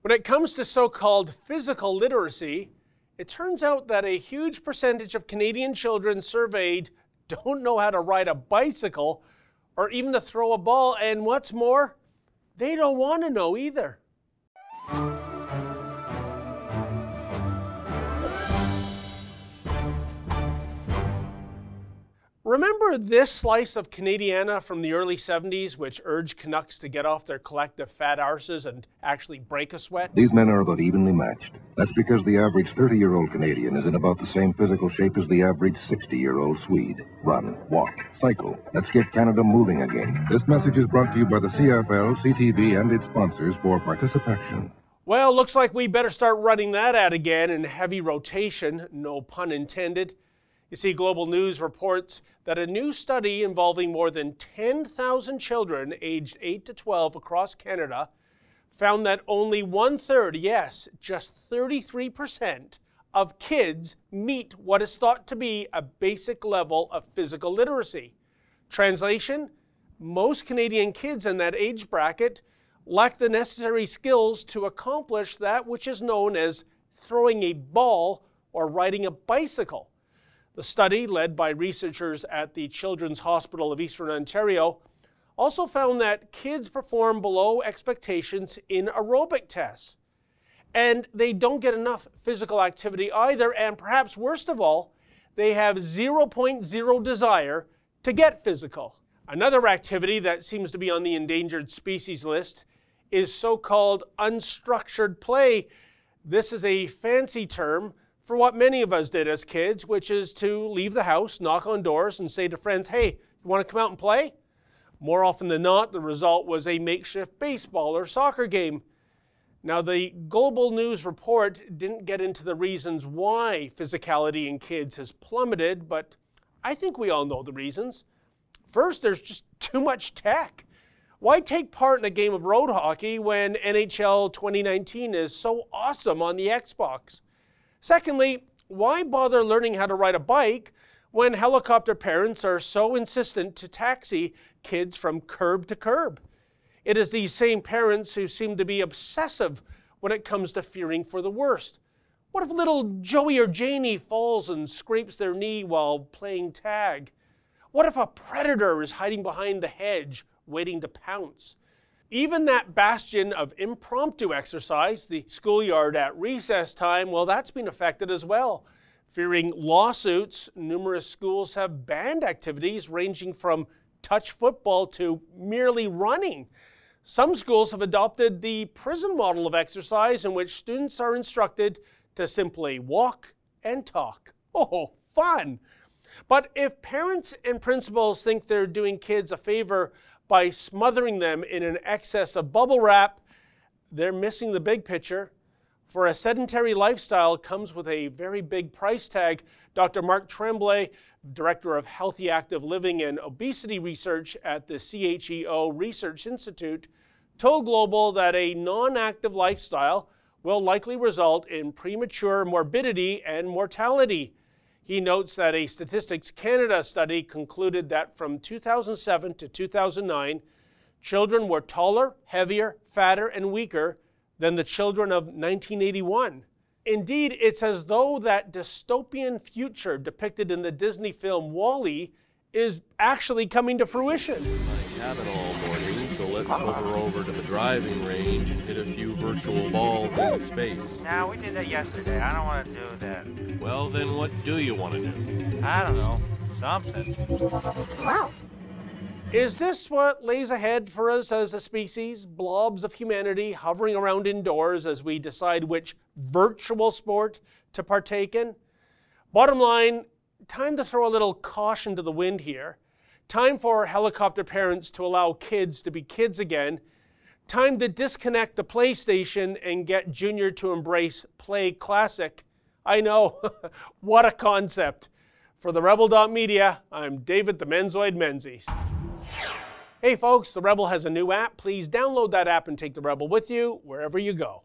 When it comes to so-called physical literacy, it turns out that a huge percentage of Canadian children surveyed don't know how to ride a bicycle or even to throw a ball, and what's more, they don't want to know either. Remember this slice of Canadiana from the early 70s, which urged Canucks to get off their collective fat arses and actually break a sweat? These men are about evenly matched. That's because the average 30-year-old Canadian is in about the same physical shape as the average 60-year-old Swede. Run, walk, cycle. Let's get Canada moving again. This message is brought to you by the CFL, CTV, and its sponsors for participation. Well, looks like we better start running that ad again in heavy rotation, no pun intended. You see, Global News reports that a new study involving more than 10,000 children aged 8 to 12 across Canada found that only 1/3, yes, just 33% of kids meet what is thought to be a basic level of physical literacy. Translation, most Canadian kids in that age bracket lack the necessary skills to accomplish that which is known as throwing a ball or riding a bicycle. The study, led by researchers at the Children's Hospital of Eastern Ontario, also found that kids perform below expectations in aerobic tests. And they don't get enough physical activity either, and perhaps worst of all, they have 0.0 desire to get physical. Another activity that seems to be on the endangered species list is so-called unstructured play. This is a fancy term for what many of us did as kids, which is to leave the house, knock on doors, and say to friends, hey, you want to come out and play? More often than not, the result was a makeshift baseball or soccer game. Now, the Global News report didn't get into the reasons why physicality in kids has plummeted, but I think we all know the reasons. First, there's just too much tech. Why take part in a game of road hockey when NHL 2019 is so awesome on the Xbox? Secondly, why bother learning how to ride a bike when helicopter parents are so insistent to taxi kids from curb to curb? It is these same parents who seem to be obsessive when it comes to fearing for the worst. What if little Joey or Janie falls and scrapes their knee while playing tag? What if a predator is hiding behind the hedge waiting to pounce? Even that bastion of impromptu exercise, the schoolyard at recess time, well, that's been affected as well. Fearing lawsuits, numerous schools have banned activities ranging from touch football to merely running. Some schools have adopted the prison model of exercise in which students are instructed to simply walk and talk. Oh, fun! But if parents and principals think they're doing kids a favor by smothering them in an excess of bubble wrap, they're missing the big picture. For a sedentary lifestyle comes with a very big price tag. Dr. Mark Tremblay, Director of Healthy Active Living and Obesity Research at the CHEO Research Institute, told Global that a non-active lifestyle will likely result in premature morbidity and mortality. He notes that a Statistics Canada study concluded that from 2007 to 2009, children were taller, heavier, fatter, and weaker than the children of 1981. Indeed, it's as though that dystopian future depicted in the Disney film WALL-E is actually coming to fruition. I have it all morning, so let's hover over to the driving range and hit a few virtual balls into space. Nah, we did that yesterday. I don't want to do that. Well, then what do you want to do? I don't know. Something. Wow. Is this what lays ahead for us as a species? Blobs of humanity hovering around indoors as we decide which virtual sport to partake in? Bottom line, time to throw a little caution to the wind here. Time for helicopter parents to allow kids to be kids again. Time to disconnect the PlayStation and get Junior to embrace Play Classic. I know, what a concept. For the Rebel.media, I'm David the Menzoid Menzies. Hey folks, the Rebel has a new app. Please download that app and take the Rebel with you wherever you go.